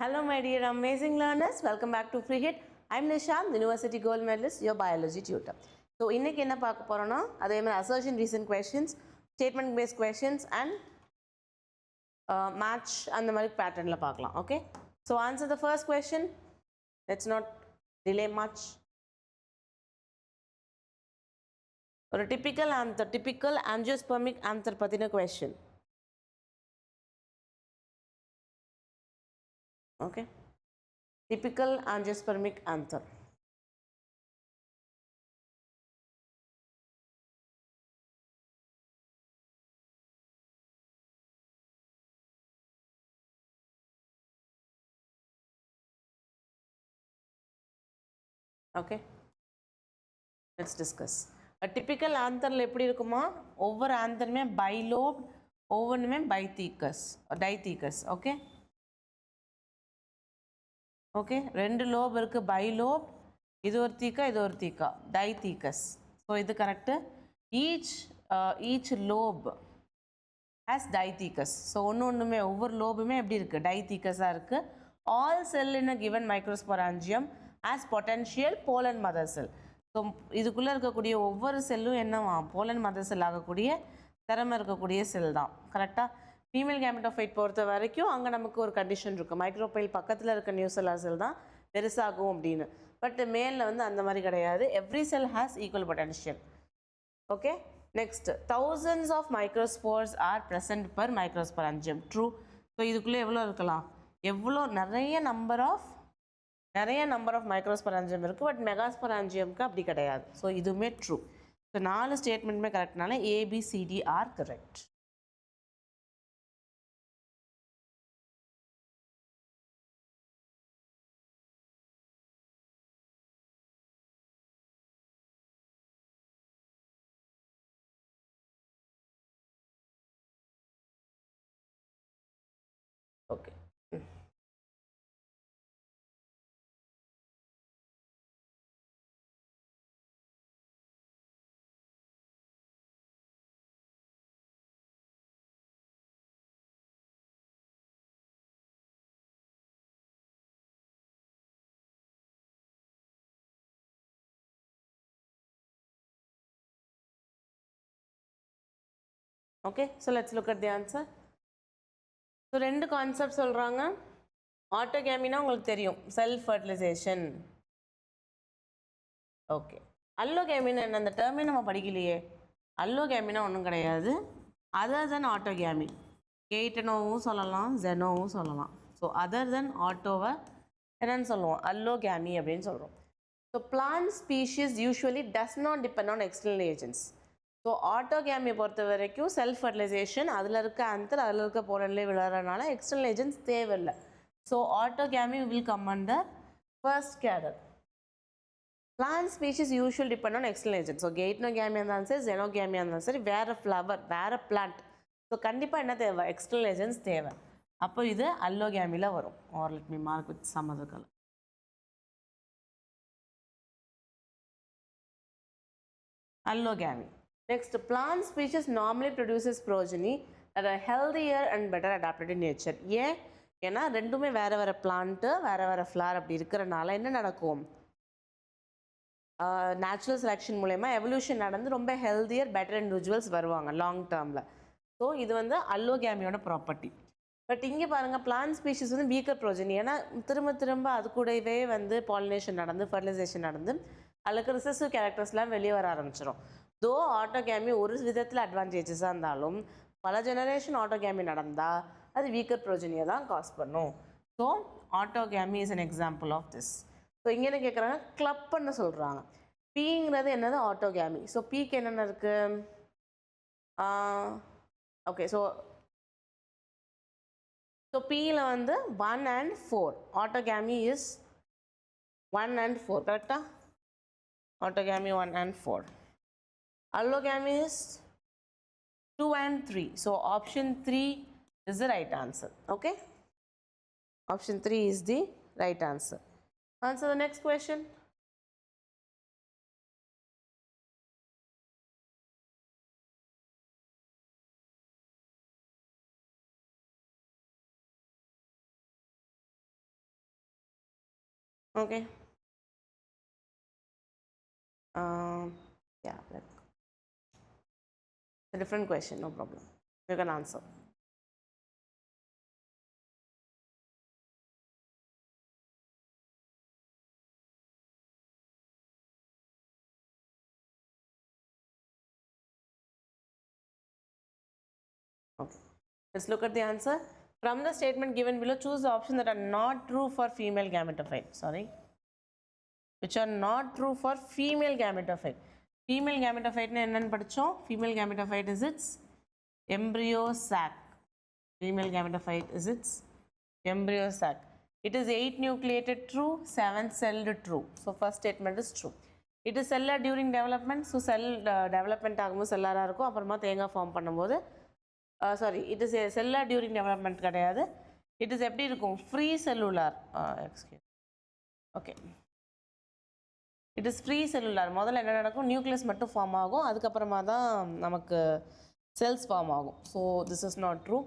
Hello, my dear amazing learners. Welcome back to Free Hit. I'm Nishant, University Gold Medalist, your biology tutor. So, இன்னைக்கு என்ன பார்க்க போறோம்னா அதே மாதிரி assertion recent questions, statement based questions and match அந்த மாதிரி patternல பார்க்கலாம். Okay. So, answer the first question. Let's not delay much. ஒரு typical angiospermic anther பத்தின question. Okay. Typical angiospermic anther. Okay. Let's discuss. A typical antherல எப்படி இருக்குமா ஒவ்வொரு ஆந்தருமே bilobe ஒவ்வொன்றுமே டைத்தீக்கஸ் ஓகே ஓகே ரெண்டு லோப் இருக்கு பைலோப் இது ஒரு தீக்கா டைத்தீக்கஸ் ஸோ இது correct each lobe has dithecous so ஒன்றுமே ஒவ்வொரு லோபுமே எப்படி இருக்குது டைத்தீக்கஸாக இருக்குது all cell in a given microsporangium as potential pollen mother cell so இதுக்குள்ளே இருக்கக்கூடிய ஒவ்வொரு செல்லும் என்னவா போலன் மதர் செல் ஆகக்கூடிய திறமை இருக்கக்கூடிய செல் தான் கரெக்டாக ஃபீமேல் கேமெட்டோஃபைட் பொறுத்த வரைக்கும் அங்கே நமக்கு ஒரு கண்டிஷன் இருக்குது மைக்ரோபைல் பக்கத்தில் இருக்க நியூசெல்லார் செல் தான் பெருசாகும் அப்படின்னு பட் மேலில் வந்து அந்த மாதிரி கிடையாது every sell has equal potential okay next thousands of microspores are present per microsporangium true so இதுக்குள்ளே எவ்வளோ இருக்கலாம் நிறைய நம்பர் ஆஃப் மைக்ரோஸ்பொராஞ்சியம் இருக்குது பட் மெகாஸ்பொராஞ்சியம்க்கு அப்படி கிடையாது ஸோ இதுவுமே true so 4 ஸ்டேட்மெண்ட்டுமே கரெக்ட்னால ABCD are correct okay Okay, so let's look at the answer. So, ரெண்டு concept சொல்கிறாங்க ஆட்டோகேமினா உங்களுக்கு தெரியும் செல்ஃப் ஃபர்டிலைசேஷன் ஓகே அல்லோகேமினா என்ன அந்த டேர்மே நம்ம படிக்கலையே அல்லோகேமினா ஒன்றும் கிடையாது அதர் தென் ஆட்டோகேமி கெய்டனோவும் சொல்லலாம் ஜெனோவும் சொல்லலாம் ஸோ அதர் தென் ஆட்டோவை என்னன்னு சொல்லுவோம் அல்லோகேமி அப்படின்னு சொல்கிறோம் so plant species usually does not depend on external agents so ஆட்டோகேமியை பொறுத்த வரைக்கும் செல்ஃப் ஃபர்டிலைசேஷன் அதில் இருக்க ஆந்தர் அதில் இருக்க போலன்லேயே விளையாடுறதுனால எக்ஸ்டர்னல் ஏஜென்ட்ஸ் தேவையில்லை so autogamy will come under first cater plant species usual depend on external agent so கெய்ட்னோகேமியாக இருந்தாலும் சரி ஜெனோகேமியாக இருந்தாலும் சரி வேறு ஃப்ளவர் வேறு பிளான்ட் ஸோ கண்டிப்பாக என்ன தேவை எக்ஸ்டர்னல் ஏஜென்ட்ஸ் தேவை அப்போ இது அல்லோகேமியில் வரும் or let me mark with some other colour allogamy. Next, plant species normally produces progeny that are healthier and better adapted in nature. ஏன்னா ரெண்டுமே வேறு பிளான்ட்டு வேறு ஃப்ளார் அப்படி இருக்கிறனால என்ன நடக்கும் நேச்சுரல் செலெக்ஷன் மூலயமா எவல்யூஷன் நடந்து ரொம்ப ஹெல்தியர் பெட்டர் இண்டிவிஜுவல்ஸ் வருவாங்க லாங் டேர்மில் ஸோ இது வந்து அல்லோகேமியோட ப்ராப்பர்ட்டி பட் இங்கே பாருங்கள் பிளான்ட் ஸ்பீஷிஸ் வந்து வீக்கர் ப்ரோஜனி ஏன்னா திரும்ப அது கூடவே வந்து பாலினேஷன் நடந்து ஃபர்டிலைசேஷன் நடந்து அதுக்கு ரிசசிவ் கேரக்டர்ஸ்லாம் வெளியே வர ஆரம்பிச்சிடும் தோ ஆட்டோகேமி ஒரு விதத்தில் அட்வான்டேஜஸாக இருந்தாலும் பல ஜெனரேஷன் ஆட்டோகேமி நடந்தால் அது வீக்கர் ப்ரோஜனியை தான் காஸ் பண்ணும் so autogamy is an example of this so இங்கே என்ன கேட்குறாங்க கிளப்னு சொல்கிறாங்க பீங்கிறது என்னது ஆட்டோகேமி ஸோ பீக்கு என்னென்ன இருக்குது ஓகே ஸோ பீயில் வந்து 1 and 4 ஆட்டோகேமி இஸ் 1 and 4 கரெக்டாக Autogamy 1 and 4. Allogamy is 2 and 3. So option 3 is the right answer. Okay. Option 3 is the right answer. Answer the next question. Okay. Yeah, like a different question, no problem. You can answer. Okay. Let's look at the answer. From the statement given below, choose the options that are not true for female gametophyte. Sorry. Which are not true for female gametophyte. Female gametophyte என்னன்னு படிச்சோம்? Female gametophyte is its embryo sac. Female gametophyte is its embryo sac. It is 8 nucleated true, 7 celled true. So first statement is true. It is cellular during development. So cell development ஆகும்போது செல்லாரா இருக்கும். அப்புறமா தேங்காய் form பண்ணும்போது sorry it is cellular during development கிடையாது. It is எப்படி இருக்கும்? Free cellular. Excuse. Okay. It is free cellular. முதல்ல என்ன நடக்கும்? நியூக்ளியஸ் மட்டும் ஃபார்ம் ஆகும். அதுக்கப்புறமா தான் நமக்கு cells ஃபார்ம் ஆகும். So this is not true.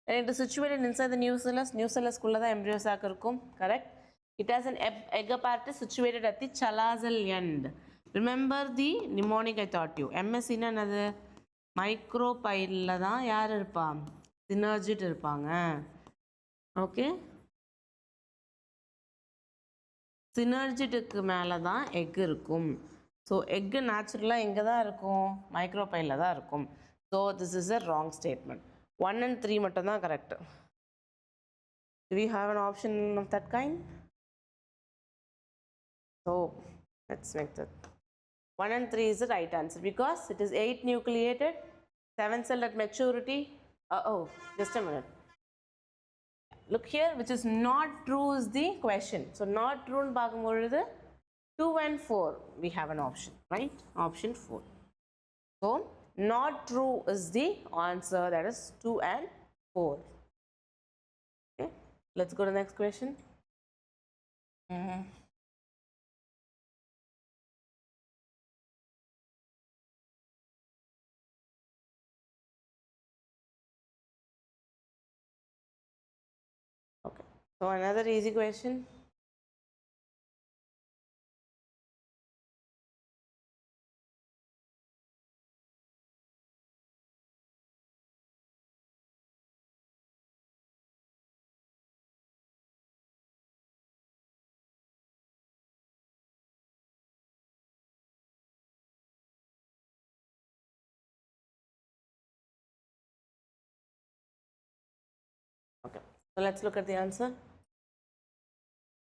And it is situated inside the nucellus. Nucellus குள்ள தான் embryo sac இருக்கும். Correct. It has an egg apparatus situated at the chalazal end. Remember the mnemonic I taught you. MSc னா என்னது? மைக்ரோபைல்ல தான் யார் இருப்பா? synergid இருப்பாங்க. Okay, synergidக்கு மேலே தான் எக் இருக்கும். ஸோ எக்கு நேச்சுரலாக எங்கே தான் இருக்கும்? மைக்ரோபைலில் தான் இருக்கும். So this is a wrong statement. 1 and 3 மட்டும்தான் correct. Do we have an option of that kind? So let's make that 1 and 3 is the right answer because it is 8 nucleated, 7 cell at maturity. Oh, just a minute. Look here, which is not true is the question. So not true in பார்க்கும்பொழுது 2 and 4 we have an option, right? Option 4. So not true is the answer, that is 2 and 4. Okay, let's go to the next question. Okay, so another easy question. Okay, so let's look at the answer.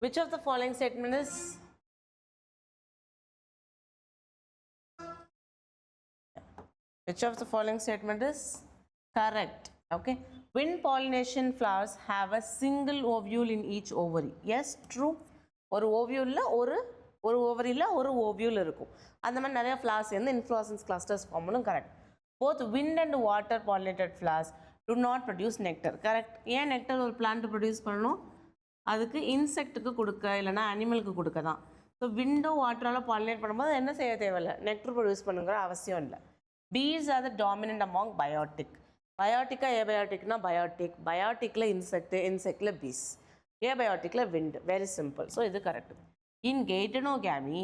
Which of the following statement is correct? Okay, wind pollination flowers have a single ovule in each ovary. Yes, true. ஒரு ஓவியூல்ல ஒரு ஓவரியில் ஒரு ovule இருக்கும். அந்த மாதிரி நிறைய flowers வந்து inflorescence clusters form பண்ணும். Correct. Both wind and water pollinated flowers to not produce nectar. Correct. ஏன் நெக்டர் ஒரு பிளான்ட் ப்ரொடியூஸ் பண்ணணும்? அதுக்கு இன்செக்ட்டுக்கு கொடுக்க, இல்லைனா அனிமலுக்கு கொடுக்க தான். ஸோ விண்டோ வாட்டரால் பாலினேட் பண்ணும்போது என்ன செய்ய தேவையில்லை, நெக்டர் ப்ரொடியூஸ் பண்ணுங்கிற அவசியம் இல்லை. Bees are the dominant among biotic. பயோட்டிக்கா ஏபயோட்டிக்னா பயோட்டிக், பயோட்டிக்கில் இன்செக்ட், இன்செக்டில் பீஸ், ஏபயோட்டிக்கில் விண்ட். Very simple. ஸோ இது correct. In Geitonogamy,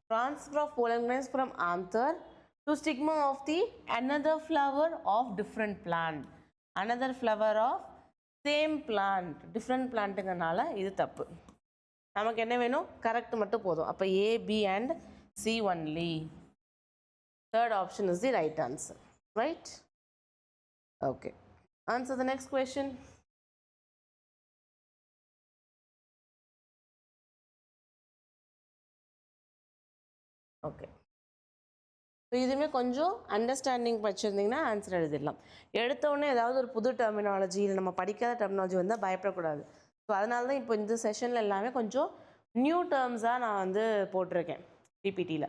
transfer of pollen grains from anther to stigma of the another flower of different plant. Another flower of same plant. Different plantங்கனால இது தப்பு. நமக்கு என்ன வேணும்? Correct மட்டும் போதும். அப்போ A, B and C only. Third option is the right answer. Right? Okay. Answer the next question. Okay, so இதுவுமே கொஞ்சம் அண்டர்ஸ்டாண்டிங் வச்சுருந்தீங்கன்னா ஆன்சர் எழுதிடலாம். எடுத்தோடனே ஏதாவது ஒரு புது டெர்மினாலஜி இல்லை நம்ம படிக்காத டெர்மினாலஜி வந்தால் பயப்படக்கூடாது. ஸோ அதனால தான் இப்போ இந்த செஷனில் எல்லாமே கொஞ்சம் நியூ டேர்ம்ஸாக நான் வந்து போட்டிருக்கேன் பிபிடியில்.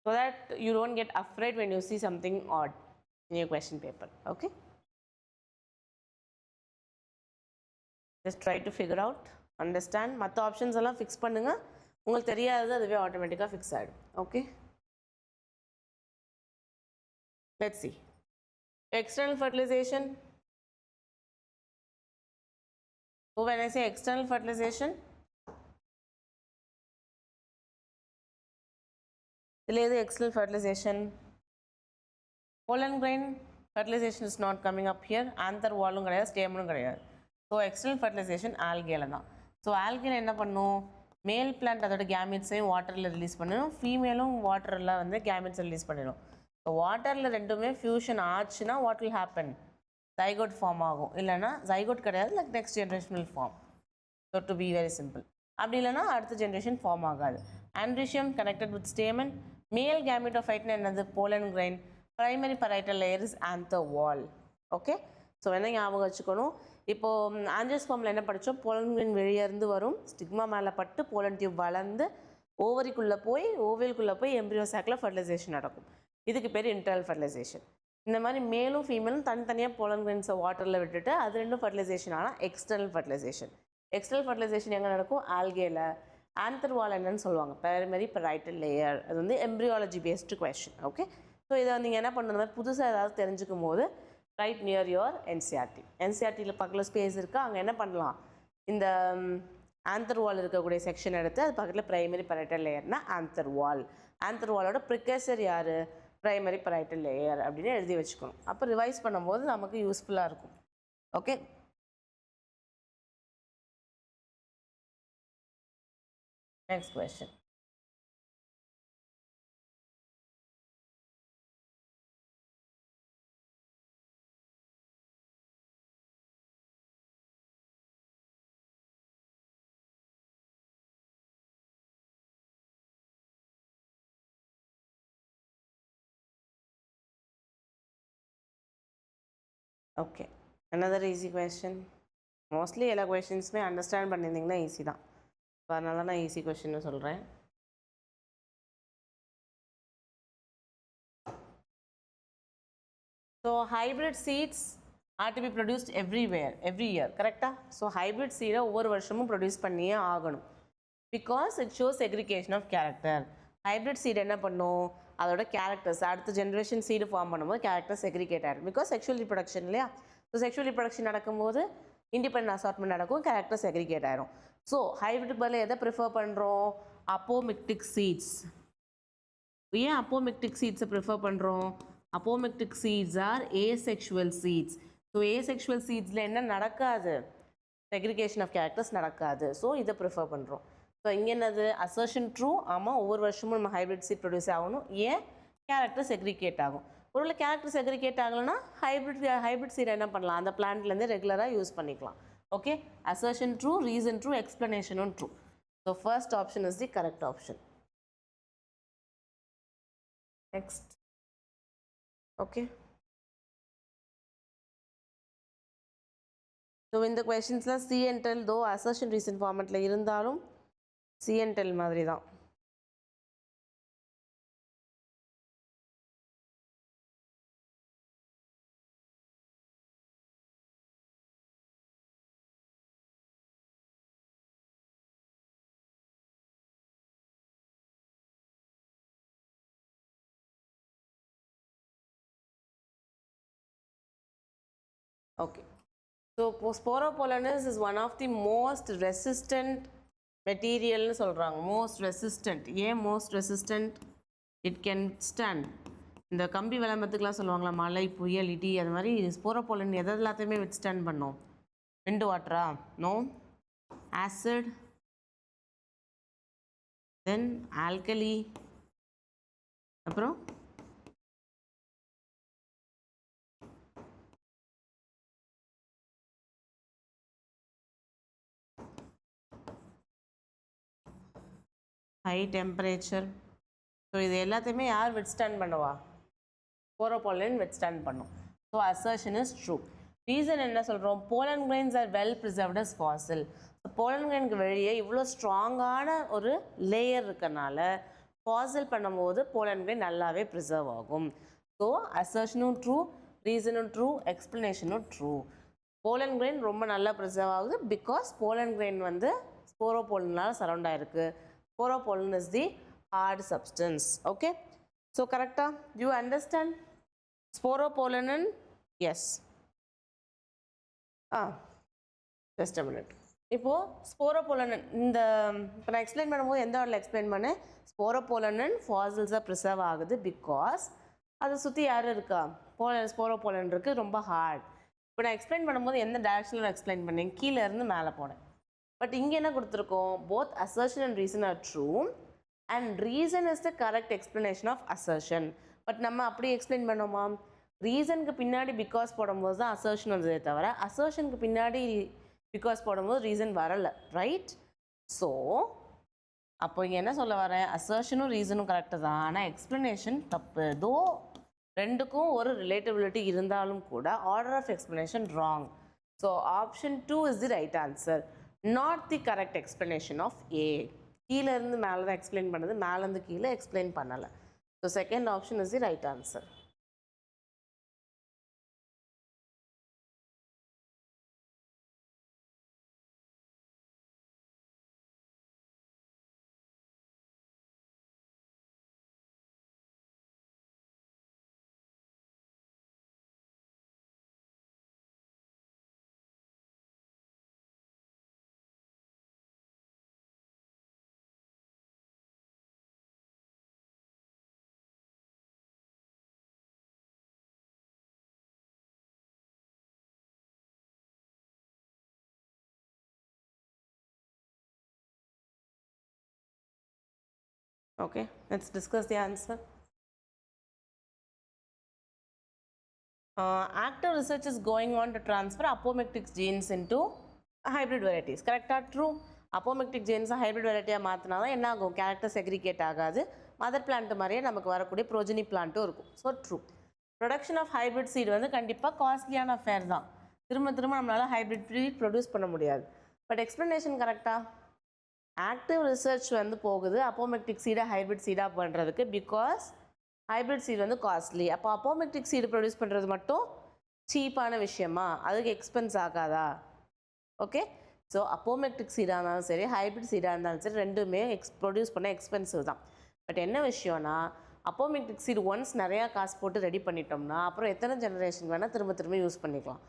So that you don't get afraid when you see something odd in your question paper. Okay, just try to figure out, understand. மற்ற ஆப்ஷன்ஸ் எல்லாம் ஃபிக்ஸ் பண்ணுங்கள். உங்களுக்கு தெரியாதது அதுவே ஆட்டோமேட்டிக்காக ஃபிக்ஸ் ஆகிடும். Okay, let's see. External fertilization. So when I say external fertilization, இதில் எது external fertilization? Pollen grain fertilization is not coming up here. Anther wallum கிடையாது, stamen கிடையாது. ஸோ எக்ஸ்டர்னல் ஃபர்டிலைசேஷன் ஆல்கேல தான். ஸோ ஆல்கேல என்ன பண்ணும், மேல் பிளான்ட் அதோட கேமிட்ஸையும் வாட்டரில் ரிலீஸ் பண்ணிடும், ஃபீமேலும் வாட்டரில் வந்து கேமிட்ஸை ரிலீஸ் பண்ணிடும். ஸோ வாட்டரில் ரெண்டுமே ஃபியூஷன் ஆச்சுன்னா what will happen, zygote form ஆகும். இல்லைனா ஜைகோட் கிடையாது, like next generational form. So to be very simple. அப்படி இல்லைனா அடுத்த ஜென்ரேஷன் ஃபார்ம் ஆகாது. Androecium connected with stamen. Male கேமிட்டோஃபைட்னு என்னது, pollen grain. Primary parietal layer is anther wall. Okay, so என்ன ஞாபகம் வச்சுக்கணும், இப்போது ஆஞ்சியோஸ்பர்மில் என்ன படித்தோம், போலன் கிரைன் வெளியே இருந்து வரும், ஸ்டிக்மா மேலே பட்டு போலன் டியூப் வளர்ந்து ஓவரிக்குள்ளே போய் ஓவியலுக்குள்ளே போய் எம்ப்ரியோ சாக்கில் ஃபர்டிலைசேஷன் நடக்கும். இதுக்கு பேர் இன்டர்னல் ஃபர்டிலைசேஷன். இந்த மாதிரி மேலும் ஃபீமேலும் தனித்தனியாக போலன் கிரைன்ஸை வாட்டரில் விட்டுட்டு அது ரெண்டும் ஃபர்டிலைசேஷன் ஆனால் எக்ஸ்டர்னல் ஃபர்டிலைசேஷன். எக்ஸ்டர்னல் ஃபர்டிலைசேஷன் எங்கே நடக்கும், ஆல்கேல. ஆந்தர் வால் என்னன்னு சொல்லுவாங்க, பிரைமரி பரைட்டல் லேயர். அது வந்து embryology based question. Okay, so இதை நீங்கள் என்ன பண்ணுறது, புதுசாக ஏதாவது தெரிஞ்சுக்கும் போது ரைட் நியர் யுவர் என்சிஆர்டி. என்சிஆர்டியில் பக்கத்தில் ஸ்பேஸ் இருக்குது, அங்கே என்ன பண்ணலாம், இந்த ஆந்தர் வால் இருக்கக்கூடிய செக்ஷன் எடுத்து அது பக்கத்தில் பிரைமரி பரைட்டல் லேயர்னா ஆந்தர் வால். ஆந்தர் வாலோட ப்ரிகர்சர் யார், பிரைமரி பரைட்டல் லேயர் அப்படின்னு எழுதி வச்சுக்கணும். அப்போ ரிவைஸ் பண்ணும்போது நமக்கு யூஸ்ஃபுல்லாக இருக்கும். Okay, next question. Okay, another easy question. Mostly எல்லா கொஷின்ஸுமே அண்டர்ஸ்டாண்ட் பண்ணியிருந்தீங்கன்னா ஈஸி தான். ஸோ அதனால நான் ஈஸி கொஷின்னு சொல்கிறேன். So hybrid seeds are to be produced every year கரெக்டாக. ஸோ ஹைப்ரிட் சீடை ஒவ்வொரு வருஷமும் ப்ரொடியூஸ் பண்ணியே ஆகணும். Because it shows segregation of character. Hybrid seed என்ன பண்ணும், அதோட கேரக்டர்ஸ் அடுத்த ஜென்ரேஷன் சீடு ஃபார்ம் பண்ணும்போது கேரக்டர் செக்ரிகேட் ஆகிடும். பிகாஸ் செக்ஷுவல் ரிப்ரொடக்ஷன் இல்லையா. ஸோ செக்ஷுவல் ரிப்ரொடக்ஷன் நடக்கும்போது இண்டிபெண்ட் அசார்ட்மெண்ட் நடக்கும், கேரக்டர் செக்ரிகேட் ஆகிடும். ஸோ ஹைப்ரிட் பதில் எதை ப்ரிஃபர் பண்ணுறோம், அப்போமிக்டிக் சீட்ஸ். ஏன் அப்போமிக்டிக் சீட்ஸை ப்ரிஃபர் பண்ணுறோம், apomictic seeds are asexual seeds. So asexual சீட்ஸில் என்ன நடக்காது, செக்ரிகேஷன் ஆஃப் கேரக்டர்ஸ் நடக்காது. ஸோ இதை ப்ரிஃபர் பண்ணுறோம். ஸோ இங்கே என்னது, அசர்ஷன் ட்ரூ. ஆமாம், ஒவ்வொரு வருஷமும் நம்ம ஹைப்ரிட் சீட் ப்ரொடியூஸ் ஆகணும். ஏன், கேரக்டர் செக்ரிகேட் ஆகும். ஒருவேளை கேரக்டர் செக்ரிகேட் ஆகலைன்னா ஹைப்ரிட் சீட் என்ன பண்ணலாம், அந்த பிளான்ட்லேருந்து ரெகுலராக யூஸ் பண்ணிக்கலாம். Okay, assertion true, reason true, எக்ஸ்பிளனேஷனும் true. So first option is the correct option. Next. Okay, so இந்த கொஷின்ஸ்லாம் see and tell though assertion reason ஃபார்மெட்டில் இருந்தாலும் சி அண்ட் டெல் மாதிரி தான். Okay, so sporopollenus is one of the most resistant material னு சொல்கிறாங்க. most resistant. ஏன் most resistant, it can stand. இந்த கம்பி விளம்பரத்துக்குலாம் சொல்லுவாங்களா, மழை புயல் இடி, அது மாதிரி ஸ்போரோபோலன் எது எல்லாத்தையுமே வித்ஸ்டாண்ட் பண்ணும். விண்டு வாட்டரா, நோ. ஆசிட், தென் ஆல்கலி, அப்புறம் ஹை டெம்பரேச்சர். ஸோ இது எல்லாத்தையுமே யார் வித்ஸ்டாண்ட் பண்ணுவா, ஸ்போரோபோலன் வித்ஸ்டாண்ட் பண்ணும். So assertion is true. Reason என்ன சொல்கிறோம், pollen grains are well preserved as fossil. So pollen கிரைனுக்கு வெளியே இவ்வளோ ஸ்ட்ராங்கான ஒரு லேயர் இருக்கனால ஃபாசில் பண்ணும்போது போலன் கிரைன் நல்லாவே ப்ரிசர்வ் ஆகும். ஸோ அசர்ஷனும் ட்ரூ, ரீசனும் ட்ரூ, எக்ஸ்ப்ளனேஷனும் ட்ரூ. போலன் கிரைன் ரொம்ப நல்லா ப்ரிசர்வ் ஆகுது பிகாஸ் போலன் கிரைன் வந்து ஸ்போரோபோலனால் சரௌண்ட் ஆகிருக்கு. Sporopollen is the hard substance. Okay, so correct. Do you understand sporopollen? Yes. Just a minute. இப்போ ஸ்போரோபோலன் இந்த இப்போ நான் எக்ஸ்பிளைன் பண்ணும்போது எந்த ஆர்டரில் எக்ஸ்பிளைன் பண்ணேன், ஸ்போரோபோலன் ஃபாசில்ஸாக ப்ரிசர்வ் ஆகுது பிகாஸ் அதை சுற்றி யார் இருக்கா ஸ்போரோபோலன் இருக்குது, ரொம்ப ஹார்ட். இப்போ நான் எக்ஸ்பிளைன் பண்ணும்போது எந்த டைரக்ஷனில் எக்ஸ்பிளைன் பண்ணேன், கீழே இருந்து மேலே போனேன். பட் இங்கே என்ன கொடுத்துருக்கோம், both assertion and reason are true and reason is the correct explanation of assertion. But நம்ம அப்படி எக்ஸ்பிளைன் பண்ணோமா, ரீசனுக்கு பின்னாடி பிகாஸ் போடும்போது தான் அசர்ஷன் வந்ததே தவிர அசர்ஷனுக்கு பின்னாடி பிகாஸ் போடும்போது ரீசன் வரலை, ரைட்? ஸோ அப்போ இங்கே என்ன சொல்ல வரேன், அசர்ஷனும் ரீசனும் கரெக்டு தான், ஆனால் எக்ஸ்பிளனேஷன் தப்பு. தோ ரெண்டுக்கும் ஒரு ரிலேட்டபிலிட்டி இருந்தாலும் கூட order of explanation wrong. So option 2 is the right answer, not the correct explanation of A. கீழே இருந்து மேலே தான் எக்ஸ்பிளைன் பண்ணது, மேலேருந்து கீழே எக்ஸ்பிளைன் பண்ணலை. So second option is the right answer. Okay, let's discuss the answer. Active research is going on to transfer apomictic genes into hybrid varieties. Correct or true? Apomictic genes hybrid variety மாற்றினா தான் என்ன ஆகும், character segregate ஆகாது, mother plant மாதிரியே நமக்கு வரக்கூடிய progeny பிளான்ட்டும் இருக்கும். So true. Production of hybrid seed வந்து கண்டிப்பாக காஸ்ட்லியான அஃபேர் தான், திரும்ப நம்மளால் ஹைப்ரிட் சீட் ப்ரொடியூஸ் பண்ண முடியாது. பட் எக்ஸ்ப்ளனேஷன் கரெக்டாக, ஆக்டிவ் ரிசர்ச் வந்து போகுது அப்போமெக்டிக் சீடை ஹைப்ரிட் சீடாக பண்ணுறதுக்கு, பிகாஸ் ஹைப்ரிட் சீட் வந்து காஸ்ட்லி. அப்போ அப்போமெக்டிக் சீடு ப்ரொடியூஸ் பண்ணுறது மட்டும் சீப்பான விஷயமா, அதுக்கு எக்ஸ்பென்ஸ் ஆகாதா? ஓகே, ஸோ அப்போமெக்டிக் சீடாக இருந்தாலும் சரி ஹைப்ரிட் சீடாக இருந்தாலும் சரி ரெண்டுமே ப்ரொடியூஸ் பண்ண எக்ஸ்பென்சிவ் தான். பட் என்ன விஷயம்னா, அப்போமெக்டிக் சீடு ஒன்ஸ் நிறையா காசு போட்டு ரெடி பண்ணிட்டோம்னா அப்புறம் எத்தனை ஜெனரேஷன் வேணால் திரும்ப யூஸ் பண்ணிக்கலாம்.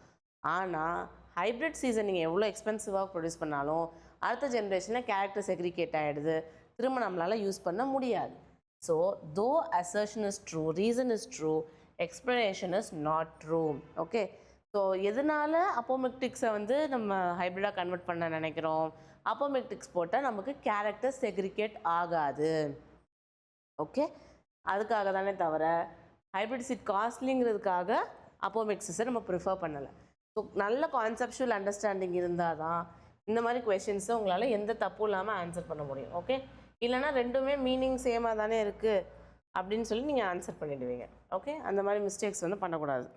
ஆனால் ஹைப்ரிட் சீஸை நீங்கள் எவ்வளோ எக்ஸ்பென்சிவாக ப்ரொடியூஸ் பண்ணாலும் அடுத்த ஜென்ரேஷனில் கேரக்டர் செக்ரிகேட் ஆகிடுது, திரும்ப நம்மளால் யூஸ் பண்ண முடியாது. ஸோ தோ assertion is true, reason is true, explanation is not true. Okay, so எதனால் அப்போமெக்டிக்ஸை வந்து நம்ம ஹைப்ரிடாக கன்வெர்ட் பண்ண நினைக்கிறோம், அப்போமெக்டிக்ஸ் போட்டால் நமக்கு கேரக்டர் செக்ரிகேட் ஆகாது. ஓகே, அதுக்காக தானே தவிர ஹைப்ரிட் சீட் காஸ்ட்லிங்கிறதுக்காக அப்போமெக்ஸிஸை நம்ம ப்ரிஃபர் பண்ணலை. ஸோ நல்ல கான்செப்ஷுவல் அண்டர்ஸ்டாண்டிங் இருந்தால் தான் இந்த மாதிரி கொஷின்ஸை உங்களால் எந்த தப்பும் இல்லாமல் ஆன்சர் பண்ண முடியும். ஓகே, இல்லைனா ரெண்டுமே மீனிங் சேமாக தானே இருக்குது அப்படின்னு சொல்லி நீங்கள் ஆன்சர் பண்ணிடுவீங்க. ஓகே, அந்த மாதிரி மிஸ்டேக்ஸ் வந்து பண்ணக்கூடாது.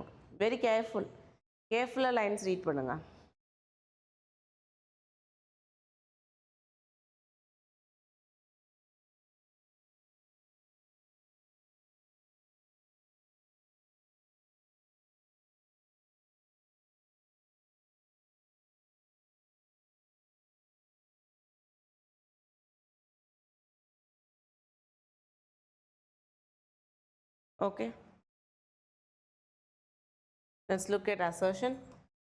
ஓகே, வெரி கேர்ஃபுல்லாக லைன்ஸ் ரீட் பண்ணுங்கள். Okay, let's look at assertion.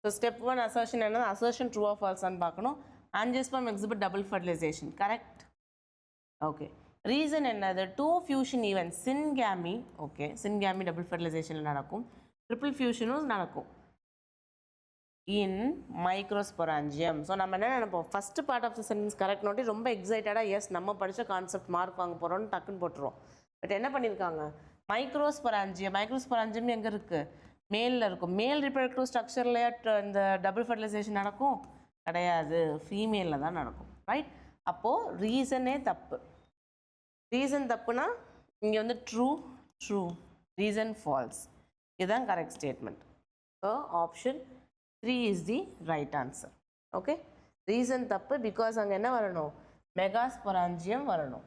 So step 1 assertion என்ன, assertion true or false ன்னு பார்க்கணும். Angiosperm exhibit double fertilization, correct? Okay, reason என்னது, 2 fusion events syngamy, okay, syngamy double fertilization நடக்கும், triple fusionும் நடக்கும் in microsporangium. So நம்ம என்ன நினைப்போம், first part of the sentence correct நோட்டி ரொம்ப எக்ஸைட்டடாக எஸ் நம்ம படித்த கான்செப்ட் மார்க் வாங்க போகிறோம்னு டக்குன்னு போட்டுருவோம். பட் என்ன பண்ணியிருக்காங்க, மைக்ரோஸ்பொராஞ்சியம் எங்கே இருக்குது, மேலில் இருக்கும். மேல் ரிப்ரடக்டிவ் ஸ்ட்ரக்சர்லேயே இந்த டபுள் ஃபர்டிலைசேஷன் நடக்கும் கிடையாது, ஃபீமேலில் தான் நடக்கும், ரைட்? அப்போது ரீசனே தப்பு. ரீசன் தப்புனா இங்கே வந்து ட்ரூ, ரீசன் ஃபால்ஸ், இதுதான் correct statement. So option 3 is the right answer. Okay, reason தப்பு, பிகாஸ் அங்கே என்ன வரணும், மெகாஸ்பொராஞ்சியம் வரணும்.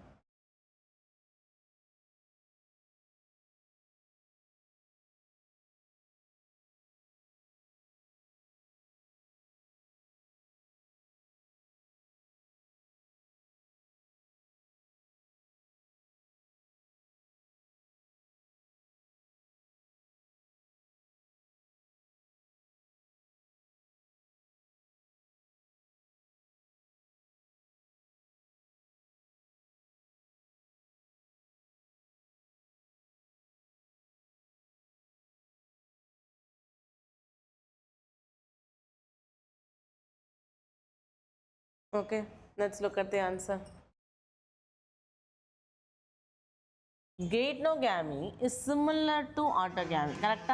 Okay, let's look at the answer. Geitonogamy is similar to autogamy, correct?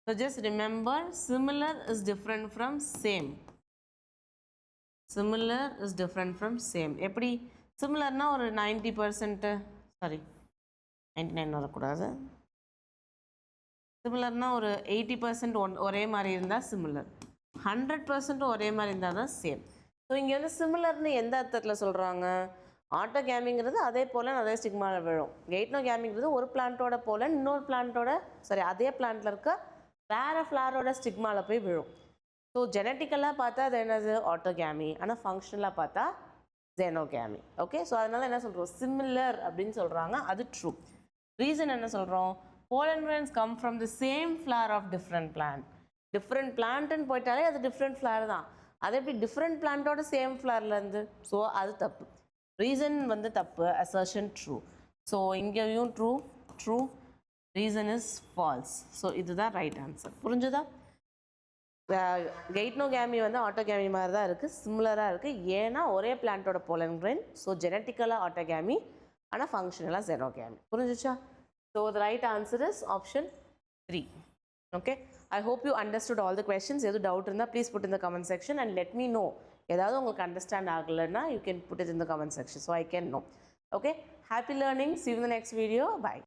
So just remember, similar is different from same. Similar is different from same. எப்படி similarனா ஒரு 90% sorry 99 வரக்கூடாது. சிமிலர்னா ஒரு 80% ஒரே மாதிரி இருந்தால் சிமிலர், 100% ஒரே மாதிரி இருந்தால் தான் சேம். ஸோ இங்கே வந்து சிமிலர்னு எந்த அர்த்தத்தில் சொல்கிறாங்க? ஆட்டோகேமிங்கிறது அதே போல் அதே ஸ்டிக்மாவில் விழும். கெய்ட்னோகேமிங்கிறது ஒரு பிளான்ட்டோட போல் இன்னொரு பிளான்ட்டோட அதே பிளான்ட்டில் இருக்க வேறு ஃப்ளாரோட ஸ்டிக்மாவில் போய் விழும். ஸோ ஜெனட்டிக்கலாக பார்த்தா அது என்னது? ஆட்டோகேமி. ஆனால் ஃபங்க்ஷனலாக பார்த்தா ஜெனோகேமி. ஓகே, ஸோ அதனால் என்ன சொல்கிறோம்? சிமிலர் அப்படின்னு சொல்கிறாங்க, அது ட்ரூ. ரீசன் என்ன சொல்கிறோம்? pollen grains come from the same flower of different plant. Different plant ன்னு போயிட்டாலே அது different flower தான். அது எப்படி different plantோட same flowerலேருந்து? ஸோ அது தப்பு. ரீசன் வந்து தப்பு, assertion true. ஸோ இங்கேயும் true, reason is false. So இதுதான் ரைட் ஆன்சர். புரிஞ்சுதா? கெய்ட்னோகேமி வந்து ஆட்டோகேமி மாதிரி தான் இருக்குது, சிமிலராக இருக்குது. ஏன்னா ஒரே பிளான்ட்டோட pollen grain. ஸோ ஜெனட்டிக்கலாக ஆட்டோகேமி, ஆனால் ஃபங்க்ஷனலாக ஜெனோகேமி. புரிஞ்சுச்சா? So the right answer is option 3. Okay, I hope you understood all the questions. If you doubt in that, please put in the comment section and let me know. Edavadhu ungalku understand agala, you can put it in the comment section so I can know. Okay, happy learning. See you in the next video. Bye.